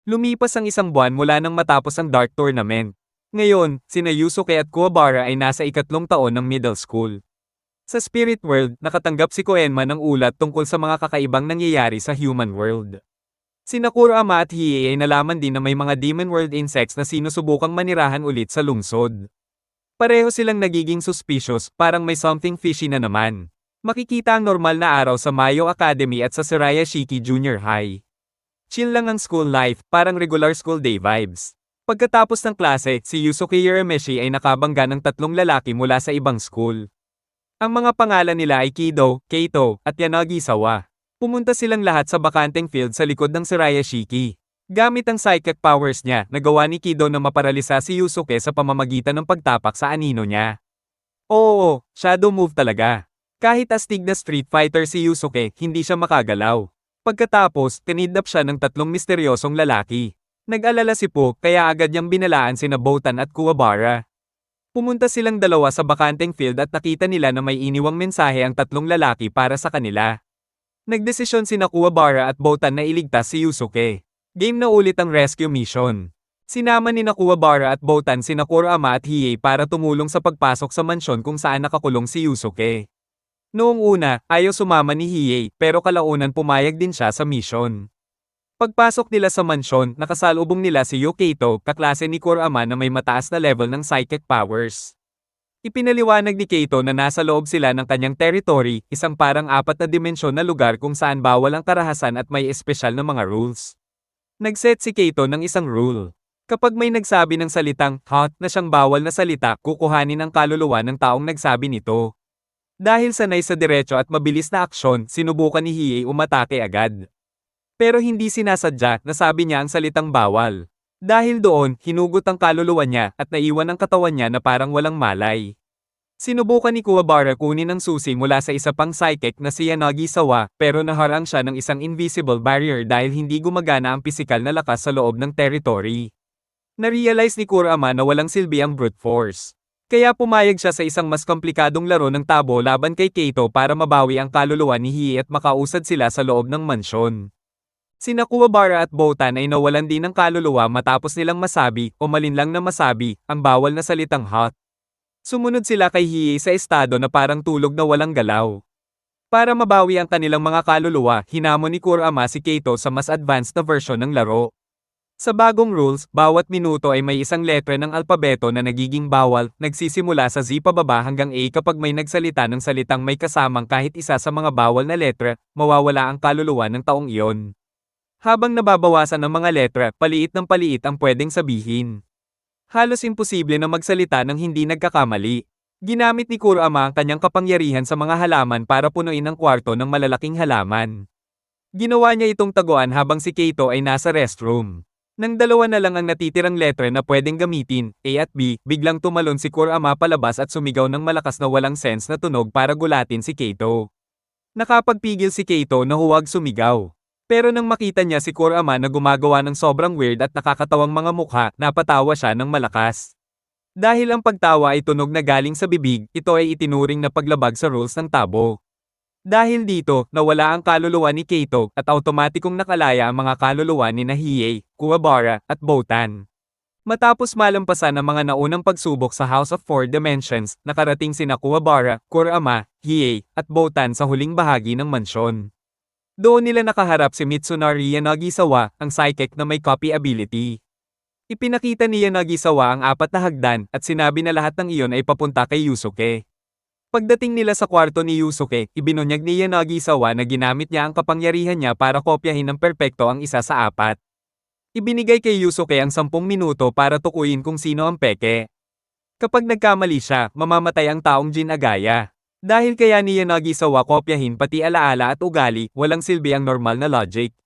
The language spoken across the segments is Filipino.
Lumipas ang isang buwan mula nang matapos ang Dart Tournament. Ngayon, sina Yusuke at Kuwabara ay nasa ikatlong taon ng middle school. Sa Spirit World, nakatanggap si Koenma ng ulat tungkol sa mga kakaibang nangyayari sa human world. Sina Kurama at Hiei ay nalaman din na may mga Demon World insects na sinusubukang manirahan ulit sa lungsod. Pareho silang nagiging suspicious, parang may something fishy na naman. Makikita ang normal na araw sa Mayo Academy at sa Shiki Junior High. Chill lang ang school life, parang regular school day vibes. Pagkatapos ng klase, si Yusuke Urameshi ay nakabangga ng tatlong lalaki mula sa ibang school. Ang mga pangalan nila ay Kido, Keito, at Yanagisawa. Pumunta silang lahat sa bakanteng field sa likod ng Shiki. Gamit ang psychic powers niya, nagawa ni Kido na maparalisa si Yusuke sa pamamagitan ng pagtapak sa anino niya. Oo, shadow move talaga. Kahit astig na street fighter si Yusuke, hindi siya makagalaw. Pagkatapos, kinidnap siya ng tatlong misteryosong lalaki. Nag-alala si Po, kaya agad niyang binalaan sina Botan at Kuwabara. Pumunta silang dalawa sa bakanteng field at nakita nila na may iniwang mensahe ang tatlong lalaki para sa kanila. Nagdesisyon sina Kuwabara at Botan na iligtas si Yusuke. Game na ulit ang rescue mission. Sinama ni Kuwabara at Botan sina Kurama at Hiei para tumulong sa pagpasok sa mansyon kung saan nakakulong si Yusuke. Noong una, ayaw sumama ni Hiei, pero kalaunan pumayag din siya sa mission. Pagpasok nila sa mansyon, nakasalubong nila si Yokeito, kaklase ni Kurama na may mataas na level ng psychic powers. Ipinaliwanag ni Keito na nasa loob sila ng kanyang territory, isang parang apat na dimensyon na lugar kung saan bawal ang karahasan at may espesyal na mga rules. Nagset si Keito ng isang rule. Kapag may nagsabi ng salitang hot na siyang bawal na salita, kukuhanin ang kaluluwa ng taong nagsabi nito. Dahil sanay sa diretso at mabilis na aksyon, sinubukan ni Hiei umatake agad. Pero hindi sinasadya, nasabi niya ang salitang bawal. Dahil doon, hinugot ang kaluluwa niya at naiwan ang katawan niya na parang walang malay. Sinubukan ni Kuwabara kunin ang susi mula sa isa pang psychic na si Yanagisawa, pero naharang siya ng isang invisible barrier dahil hindi gumagana ang pisikal na lakas sa loob ng territory. Narealize ni Kurama na walang silbi ang brute force. Kaya pumayag siya sa isang mas komplikadong laro ng tabo laban kay Keito para mabawi ang kaluluwa ni Hiei at makausad sila sa loob ng mansyon. Sina Kuwabara at Botan ay nawalan din ng kaluluwa matapos nilang masabi, o malinlang na masabi, ang bawal na salitang hot. Sumunod sila kay Hiei sa estado na parang tulog na walang galaw. Para mabawi ang kanilang mga kaluluwa, hinamon ni Kurama si Keito sa mas advanced na version ng laro. Sa bagong rules, bawat minuto ay may isang letra ng alpabeto na nagiging bawal, nagsisimula sa Z pababa hanggang A kapag may nagsalita ng salitang may kasamang kahit isa sa mga bawal na letra, mawawala ang kaluluwa ng taong iyon. Habang nababawasan ang mga letra, paliit ng paliit ang pwedeng sabihin. Halos imposible na magsalita ng hindi nagkakamali. Ginamit ni Kurama ang kanyang kapangyarihan sa mga halaman para punuin ang kwarto ng malalaking halaman. Ginawa niya itong taguan habang si Keito ay nasa restroom. Nang dalawa na lang ang natitirang letra na pwedeng gamitin, A at B, biglang tumalon si Kurama palabas at sumigaw ng malakas na walang sense na tunog para gulatin si Keito. Nakapagpigil si Keito na huwag sumigaw. Pero nang makita niya si Kurama na gumagawa ng sobrang weird at nakakatawang mga mukha, napatawa siya ng malakas. Dahil ang pagtawa ay tunog na galing sa bibig, ito ay itinuring na paglabag sa rules ng tabo. Dahil dito, nawala ang kaluluwa ni Keito at automatikong nakalaya ang mga kaluluwa ni Hiei, Kuwabara, at Botan. Matapos malampasan ang mga naunang pagsubok sa House of Four Dimensions, nakarating sina Kuwabara, Kurama, Hiei, at Botan sa huling bahagi ng mansyon. Doon nila nakaharap si Mitsunari Yanagisawa, ang psychic na may copy ability. Ipinakita ni Yanagisawa ang apat na hagdan at sinabi na lahat ng iyon ay papunta kay Yusuke. Pagdating nila sa kwarto ni Yusuke, ibinunyag ni Yanagisawa na ginamit niya ang kapangyarihan niya para kopyahin ng perpekto ang isa sa apat. Ibinigay kay Yusuke ang 10 minuto para tukuyin kung sino ang peke. Kapag nagkamali siya, mamamatay ang taong Jinagaya. Dahil kaya ni Yanagisawa kopyahin pati alaala at ugali, walang silbi ang normal na logic.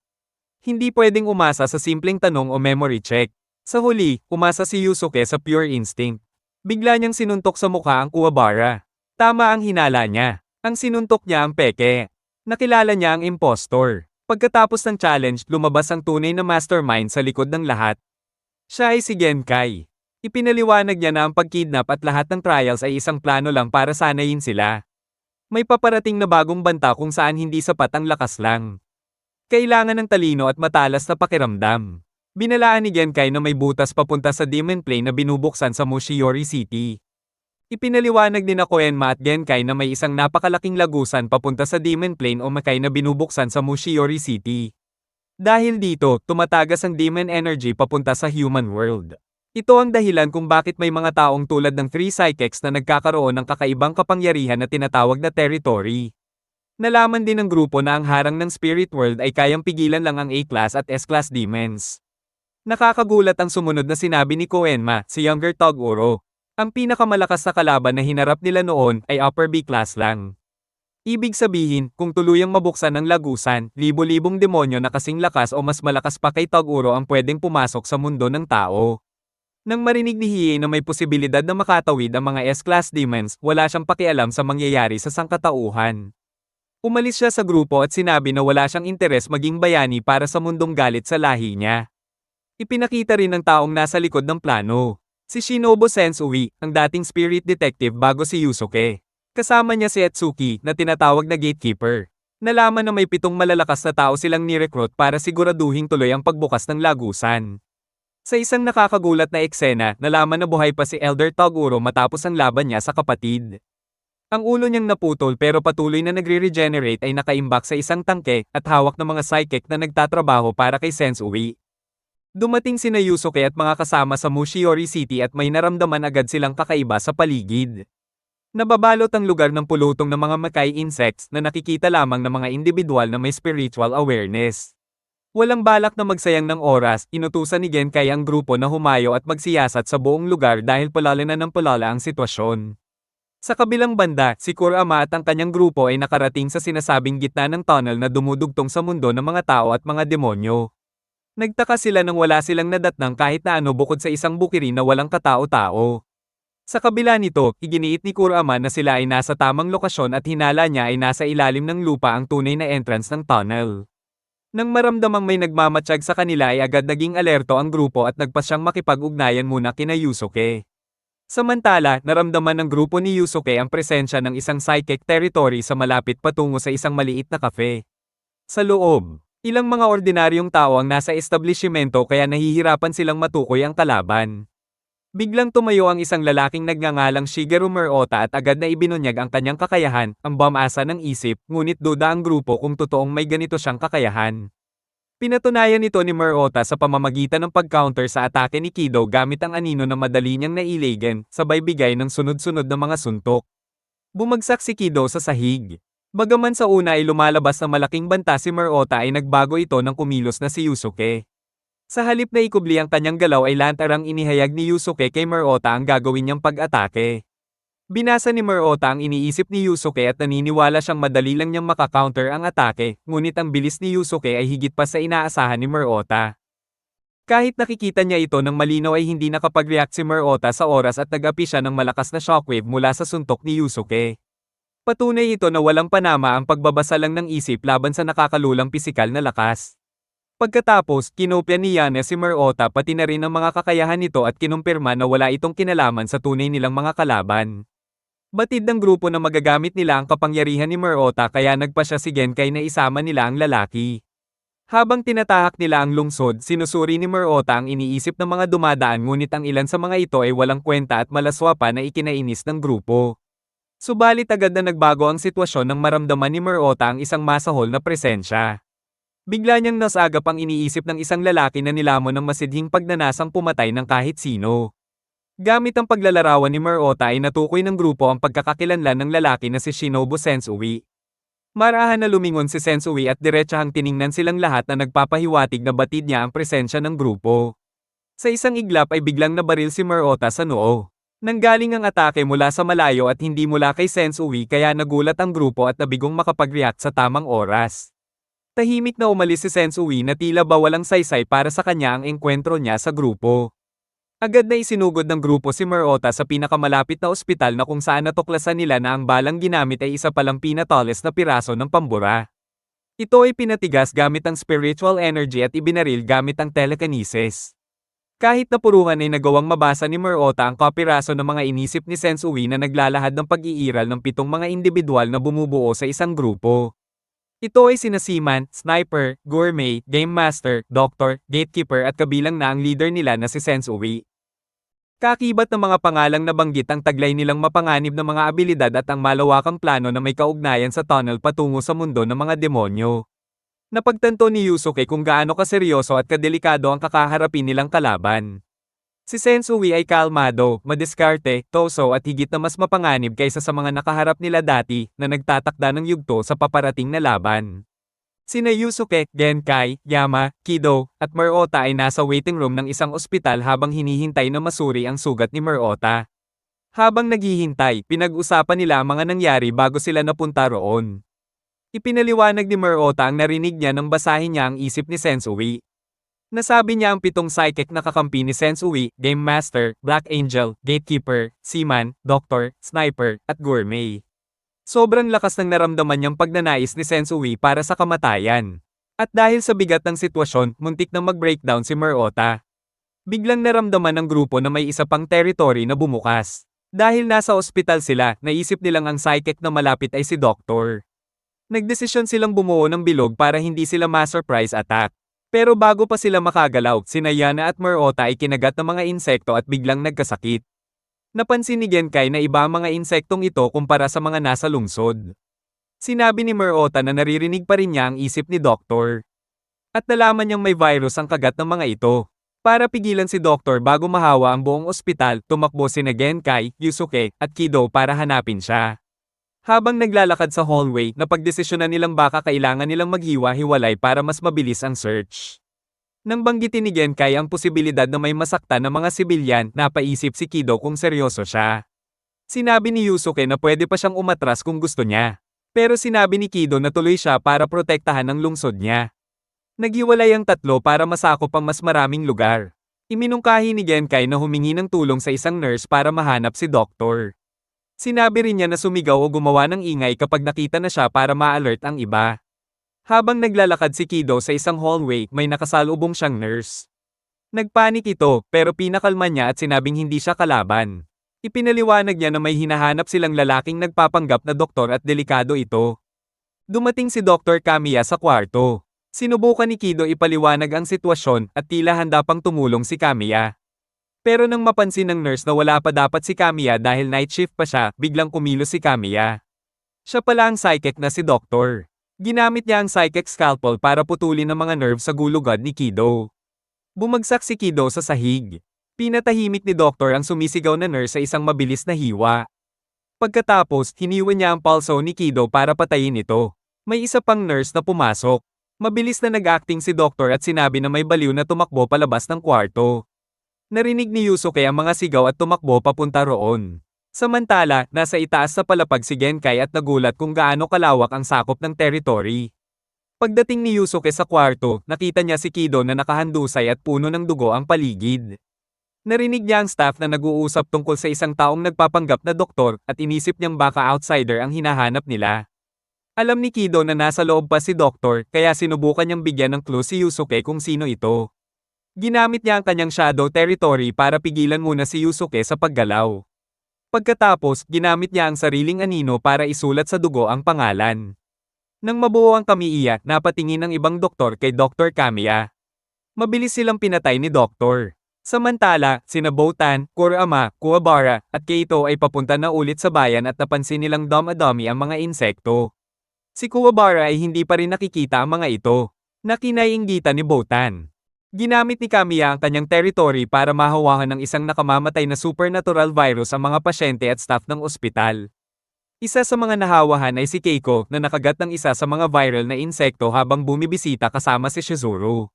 Hindi pwedeng umasa sa simpleng tanong o memory check. Sa huli, umasa si Yusuke sa pure instinct. Bigla niyang sinuntok sa mukha ang Kuwabara. Tama ang hinala niya. Ang sinuntok niya ang peke. Nakilala niya ang impostor. Pagkatapos ng challenge, lumabas ang tunay na mastermind sa likod ng lahat. Siya ay si Genkai. Ipinaliwanag niya na ang pagkidnap at lahat ng trials ay isang plano lang para sanayin sila. May paparating na bagong banta kung saan hindi sapat ang lakas lang. Kailangan ng talino at matalas na pakiramdam. Binalaan ni Genkai na may butas papunta sa Demon Plane na binubuksan sa Mushiori City. Ipinaliwanag ni Koenma at Genkai na may isang napakalaking lagusan papunta sa Demon Plane o Makai na binubuksan sa Mushiori City. Dahil dito, tumatagas ang demon energy papunta sa human world. Ito ang dahilan kung bakit may mga taong tulad ng Three Psychics na nagkakaroon ng kakaibang kapangyarihan na tinatawag na territory. Nalaman din ng grupo na ang harang ng spirit world ay kayang pigilan lang ang A-class at S-class demons. Nakakagulat ang sumunod na sinabi ni Koenma, si Younger Toguro. Ang pinakamalakas na kalaban na hinarap nila noon ay upper B-class lang. Ibig sabihin, kung tuluyang mabuksan ang lagusan, libo-libong demonyo na kasing lakas o mas malakas pa kay Toguro ang pwedeng pumasok sa mundo ng tao. Nang marinig ni Hiei na may posibilidad na makatawid ang mga S-class demons, wala siyang pakialam sa mangyayari sa sangkatauhan. Umalis siya sa grupo at sinabi na wala siyang interes maging bayani para sa mundong galit sa lahi niya. Ipinakita rin ng taong nasa likod ng plano. Si Shinobu Sensui, ang dating spirit detective bago si Yusuke. Kasama niya si Etsuki, na tinatawag na gatekeeper. Nalaman na may 7 malalakas na tao silang ni-recruit para siguraduhin tuloy ang pagbukas ng lagusan. Sa isang nakakagulat na eksena, nalaman na buhay pa si Elder Toguro matapos ang laban niya sa kapatid. Ang ulo niyang naputol pero patuloy na nagre-regenerate ay nakaimbak sa isang tangke at hawak ng mga psychic na nagtatrabaho para kay Sensui. Dumating sina Yusuke at mga kasama sa Mushiori City at may naramdaman agad silang kakaiba sa paligid. Nababalot ang lugar ng pulutong ng mga Makai insects na nakikita lamang ng mga individual na may spiritual awareness. Walang balak na magsayang ng oras, inutusan ni Genkai ang grupo na humayo at magsiyasat sa buong lugar dahil palala na ng palala ang sitwasyon. Sa kabilang banda, si Kurama at ang kanyang grupo ay nakarating sa sinasabing gitna ng tunnel na dumudugtong sa mundo ng mga tao at mga demonyo. Nagtaka sila nang wala silang nadatnang kahit na ano bukod sa isang bukirin na walang katao-tao. Sa kabila nito, iginiit ni Kurama na sila ay nasa tamang lokasyon at hinala niya ay nasa ilalim ng lupa ang tunay na entrance ng tunnel. Nang maramdamang may nagmamatsyag sa kanila ay agad naging alerto ang grupo at nagpasyang makipag-ugnayan muna kina Yusuke. Samantala, naramdaman ng grupo ni Yusuke ang presensya ng isang psychic territory sa malapit patungo sa isang maliit na cafe. Sa loob, ilang mga ordinaryong tao ang nasa establishmento kaya nahihirapan silang matukoy ang kalaban. Biglang tumayo ang isang lalaking nagngangalang Shigeru Murota at agad na ibinunyag ang kanyang kakayahan, ang bumasa ng isip, ngunit duda ang grupo kung totoong may ganito siyang kakayahan. Pinatunayan nito ni Murota sa pamamagitan ng pag-counter sa atake ni Kido gamit ang anino na madali niyang nailagan, sabay bigay ng sunod-sunod na mga suntok. Bumagsak si Kido sa sahig. Bagaman sa una ay lumalabas na malaking banta si Murota ay nagbago ito nang kumilos na si Yusuke. Sa halip na ikubli ang kanyang galaw ay lantarang inihayag ni Yusuke kay Murota ang gagawin niyang pag-atake. Binasa ni Murota ang iniisip ni Yusuke at naniniwala siyang madali lang niyang makakounter ang atake, ngunit ang bilis ni Yusuke ay higit pa sa inaasahan ni Murota. Kahit nakikita niya ito ng malinaw ay hindi nakapag-react si Murota sa oras at nag-api siya ng malakas na shockwave mula sa suntok ni Yusuke. Patunay ito na walang panama ang pagbabasa lang ng isip laban sa nakakalulang pisikal na lakas. Pagkatapos, kinopya ni Yane si Murota pati na rin ang mga kakayahan nito at kinumpirma na wala itong kinalaman sa tunay nilang mga kalaban. Batid ng grupo na magagamit nila ang kapangyarihan ni Murota kaya nagpasya si Genkai na isama nila ang lalaki. Habang tinatahak nila ang lungsod, sinusuri ni Murota ang iniisip ng mga dumadaan ngunit ang ilan sa mga ito ay walang kwenta at malaswa pa na ikinainis ng grupo. Subalit agad na nagbago ang sitwasyon nang maramdaman ni Murota ang isang masahol na presensya. Bigla niyang nasagap ang iniisip ng isang lalaki na nilamon ng masidhing pagnanasang pumatay ng kahit sino. Gamit ang paglalarawan ni Murota ay natukoy ng grupo ang pagkakakilanlan ng lalaki na si Shinobu Sensui. Marahan na lumingon si Sensui at diretsahang tiningnan silang lahat na nagpapahiwatig na batid niya ang presensya ng grupo. Sa isang iglap ay biglang nabaril si Murota sa noo. Nanggaling ang atake mula sa malayo at hindi mula kay Sensui kaya nagulat ang grupo at nabigong makapag-react sa tamang oras. Tahimik na umalis si Sensui na tila ba walang saysay para sa kanya ang engkwentro niya sa grupo. Agad na isinugod ng grupo si Murota sa pinakamalapit na ospital na kung saan natuklasan nila na ang balang ginamit ay isa palang pinatales na piraso ng pambura. Ito ay pinatigas gamit ang spiritual energy at ibinaril gamit ang telekinesis. Kahit napuruhan ay nagawang mabasa ni Murota ang kapiraso ng mga inisip ni Sensui na naglalahad ng pag-iiral ng 7 mga individual na bumubuo sa isang grupo. Ito ay sina Seaman, Sniper, Gourmet, Game Master, Doctor, Gatekeeper at kabilang na ang leader nila na si Sensui. Kakibat ng mga pangalang nabanggit ang taglay nilang mapanganib na mga abilidad at ang malawakang plano na may kaugnayan sa tunnel patungo sa mundo ng mga demonyo. Napagtanto ni Yusuke kung gaano kaseryoso at kadelikado ang kakaharapin nilang kalaban. Si Sensui ay kalmado, madiskarte, toso at higit na mas mapanganib kaysa sa mga nakaharap nila dati na nagtatakda ng yugto sa paparating na laban. Sina Yusuke, Genkai, Yama, Kido, at Murota ay nasa waiting room ng isang ospital habang hinihintay na masuri ang sugat ni Murota. Habang naghihintay, pinag-usapan nila ang mga nangyari bago sila napunta roon. Ipinaliwanag ni Murota ang narinig niya nang basahin niya ang isip ni Sensui. Nasabi niya ang 7 psychic na kakampi ni Sensui, Game Master, Black Angel, Gatekeeper, Seaman, Doctor, Sniper, at Gourmet. Sobrang lakas ng naramdaman niyang pagnanais ni Sensui para sa kamatayan. At dahil sa bigat ng sitwasyon, muntik nang mag-breakdown si Murota. Biglang naramdaman ng grupo na may isa pang territory na bumukas. Dahil nasa ospital sila, naisip nilang ang psychic na malapit ay si Doctor. Nagdesisyon silang bumuo ng bilog para hindi sila ma-surprise attack. Pero bago pa sila makagalaw, sina Yana at Murota ay kinagat ng mga insekto at biglang nagkasakit. Napansin ni Genkai na iba ang mga insektong ito kumpara sa mga nasa lungsod. Sinabi ni Murota na naririnig pa rin niya ang isip ni Doktor. At nalaman niyang may virus ang kagat ng mga ito. Para pigilan si Doktor bago mahawa ang buong ospital, tumakbo sina Genkai, Yusuke, at Kido para hanapin siya. Habang naglalakad sa hallway, napagdesisyonan nilang baka kailangan nilang maghiwa-hiwalay para mas mabilis ang search. Nang banggitin ni Genkai ang posibilidad na may masaktan ng mga sibilyan, napaisip si Kido kung seryoso siya. Sinabi ni Yusuke na pwede pa siyang umatras kung gusto niya. Pero sinabi ni Kido na tuloy siya para protektahan ang lungsod niya. Naghiwalay ang tatlo para masakop ang mas maraming lugar. Iminungkahi ni Genkai na humingi ng tulong sa isang nurse para mahanap si Doktor. Sinabi rin niya na sumigaw o gumawa ng ingay kapag nakita na siya para ma-alert ang iba. Habang naglalakad si Kido sa isang hallway, may nakasalubong siyang nurse. Nagpanik ito, pero pinakalma niya at sinabing hindi siya kalaban. Ipinaliwanag niya na may hinahanap silang lalaking nagpapanggap na doktor at delikado ito. Dumating si Dr. Kamiya sa kwarto. Sinubukan ni Kido ipaliwanag ang sitwasyon at tila handa pang tumulong si Kamiya. Pero nang mapansin ng nurse na wala pa dapat si Kamiya dahil night shift pa siya, biglang kumilos si Kamiya. Siya pala ang psychic na si Doktor. Ginamit niya ang psychic scalpel para putulin ang mga nerve sa gulugad ni Kido. Bumagsak si Kido sa sahig. Pinatahimik ni Doktor ang sumisigaw na nurse sa isang mabilis na hiwa. Pagkatapos, hiniwan niya ang pulso ni Kido para patayin ito. May isa pang nurse na pumasok. Mabilis na nag-acting si Doktor at sinabi na may baliw na tumakbo palabas ng kwarto. Narinig ni Yusuke ang mga sigaw at tumakbo papunta roon. Samantala, nasa itaas sa palapag si Genkai at nagulat kung gaano kalawak ang sakop ng territory. Pagdating ni Yusuke sa kwarto, nakita niya si Kido na nakahandusay at puno ng dugo ang paligid. Narinig niya ang staff na nag-uusap tungkol sa isang taong nagpapanggap na doktor at inisip niyang baka outsider ang hinahanap nila. Alam ni Kido na nasa loob pa si Doktor, kaya sinubukan niyang bigyan ng clue si Yusuke kung sino ito. Ginamit niya ang kanyang shadow territory para pigilan muna si Yusuke sa paggalaw. Pagkatapos, ginamit niya ang sariling anino para isulat sa dugo ang pangalan. Nang mabuo ang Kamiya, napatingin ng ibang doktor kay Dr. Kamiya. Mabilis silang pinatay ni Doktor. Samantala, sina Botan, Kurama, Kuwabara, at Keito ay papunta na ulit sa bayan at napansin nilang dum-a-dummy ang mga insekto. Si Kuwabara ay hindi pa rin nakikita ang mga ito. Nakinainggitan ni Botan. Ginamit ni Kamiya ang kanyang territory para mahawakan ng isang nakamamatay na supernatural virus ang mga pasyente at staff ng ospital. Isa sa mga nahawahan ay si Keiko na nakagat ng isa sa mga viral na insekto habang bumibisita kasama si Shizuru.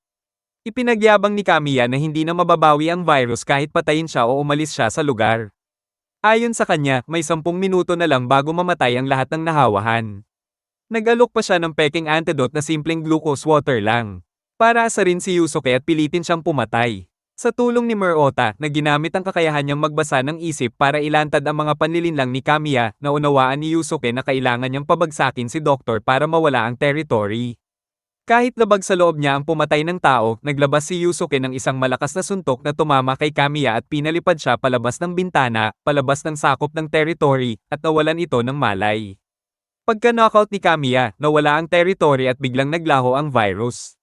Ipinagyabang ni Kamiya na hindi na mababawi ang virus kahit patayin siya o umalis siya sa lugar. Ayon sa kanya, may 10 minuto na lang bago mamatay ang lahat ng nahawahan. Nag-alok pa siya ng peking antidote na simpleng glucose water lang. Para asarin si Yusuke at pilitin siyang pumatay. Sa tulong ni Murota na ginamit ang kakayahan niyang magbasa ng isip para ilantad ang mga panlilinlang ni Kamiya, naunawaan ni Yusuke na kailangan niyang pabagsakin si Doktor para mawala ang territory. Kahit labag sa loob niya ang pumatay ng tao, naglabas si Yusuke ng isang malakas na suntok na tumama kay Kamiya at pinalipad siya palabas ng bintana, palabas ng sakop ng territory, at nawalan ito ng malay. Pagka-knockout ni Kamiya, nawala ang territory at biglang naglaho ang virus.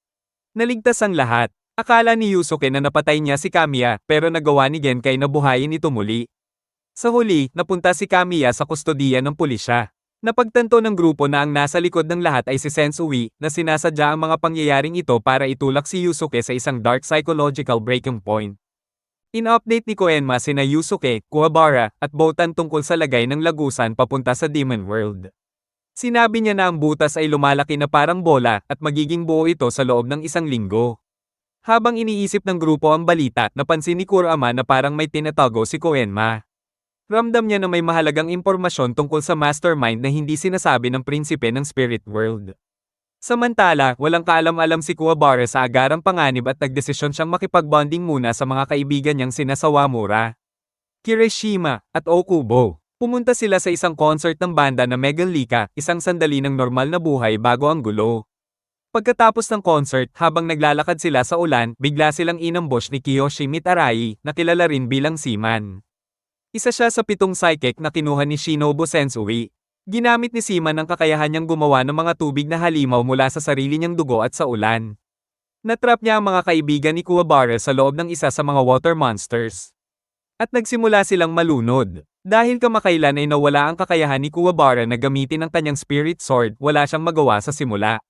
Naligtas ang lahat. Akala ni Yusuke na napatay niya si Kamiya, pero nagawa ni Genkai na buhayin ito muli. Sa huli, napunta si Kamiya sa kustodiya ng pulisya. Napagtanto ng grupo na ang nasa likod ng lahat ay si Sensui, na sinasadya ang mga pangyayaring ito para itulak si Yusuke sa isang dark psychological breaking point. In-update ni Koenma sina Yusuke, Kuwabara, at Botan tungkol sa lagay ng lagusan papunta sa Demon World. Sinabi niya na ang butas ay lumalaki na parang bola at magiging buo ito sa loob ng isang linggo. Habang iniisip ng grupo ang balita, napansin ni Kurama na parang may tinatago si Koenma. Ramdam niya na may mahalagang impormasyon tungkol sa mastermind na hindi sinasabi ng prinsipe ng Spirit World. Samantala, walang kaalam-alam si Kuwabara sa agarang panganib at nagdesisyon siyang makipagbonding muna sa mga kaibigan niyang sina Sawamura, Kirishima, at Okubo. Pumunta sila sa isang concert ng banda na Megan Lika, isang sandali ng normal na buhay bago ang gulo. Pagkatapos ng concert, habang naglalakad sila sa ulan, bigla silang inambush ni Kiyoshi Mitarai, na kilala rin bilang Seaman. Isa siya sa 7 psychic na kinuha ni Shinobu Sensui. Ginamit ni Seaman ang kakayahan niyang gumawa ng mga tubig na halimaw mula sa sarili niyang dugo at sa ulan. Natrap niya ang mga kaibigan ni Kuwabara sa loob ng isa sa mga water monsters. At nagsimula silang malunod. Dahil kamakailan ay nawala ang kakayahan ni Kuwabara na gamitin ang kanyang spirit sword, wala siyang magawa sa simula.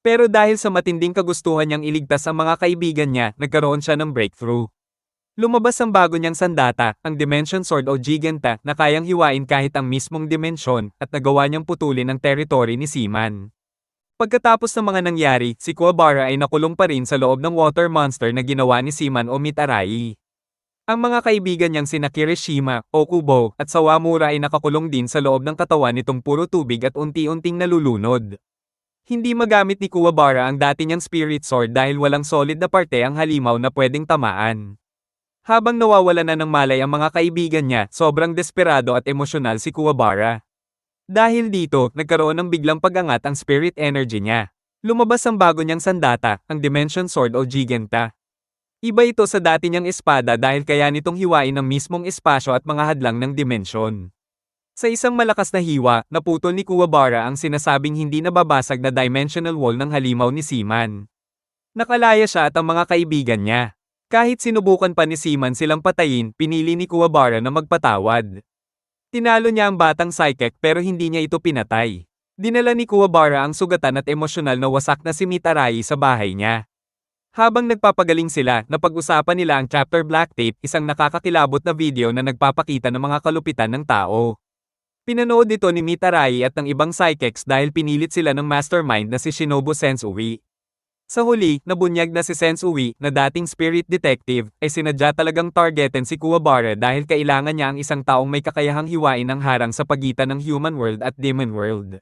Pero dahil sa matinding kagustuhan niyang iligtas ang mga kaibigan niya, nagkaroon siya ng breakthrough. Lumabas ang bago niyang sandata, ang Dimension Sword o Giganta, na kayang hiwain kahit ang mismong dimensyon, at nagawa niyang putulin ang territory ni Seaman. Pagkatapos ng mga nangyari, si Kuwabara ay nakulong pa rin sa loob ng water monster na ginawa ni Seaman o Mitarai. Ang mga kaibigan niyang sina Kirishima, Okubo, at Sawamura ay nakakulong din sa loob ng katawan nitong puro tubig at unti-unting nalulunod. Hindi magamit ni Kuwabara ang dati niyang spirit sword dahil walang solid na parte ang halimaw na pwedeng tamaan. Habang nawawala na ng malay ang mga kaibigan niya, sobrang desperado at emosyonal si Kuwabara. Dahil dito, nagkaroon ng biglang pag-angat ang spirit energy niya. Lumabas ang bago niyang sandata, ang Dimension Sword o Giganta. Iba ito sa dati niyang espada dahil kaya nitong hiwain ang mismong espasyo at mga hadlang ng dimensyon. Sa isang malakas na hiwa, naputol ni Kuwabara ang sinasabing hindi nababasag na dimensional wall ng halimaw ni Seaman. Nakalaya siya at ang mga kaibigan niya. Kahit sinubukan pa ni Seaman silang patayin, pinili ni Kuwabara na magpatawad. Tinalo niya ang batang psychic pero hindi niya ito pinatay. Dinala ni Kuwabara ang sugatan at emosyonal na wasak na si Mitarai sa bahay niya. Habang nagpapagaling sila, napag-usapan nila ang Chapter Black Tape, isang nakakakilabot na video na nagpapakita ng mga kalupitan ng tao. Pinanood ito ni Mitarai at ng ibang psychics dahil pinilit sila ng mastermind na si Shinobu Sensui. Sa huli, nabunyag na si Sensui, na dating spirit detective, ay sinadya talagang targetin si Kuwabara dahil kailangan niya ang isang taong may kakayahang hiwain ang harang sa pagitan ng human world at demon world.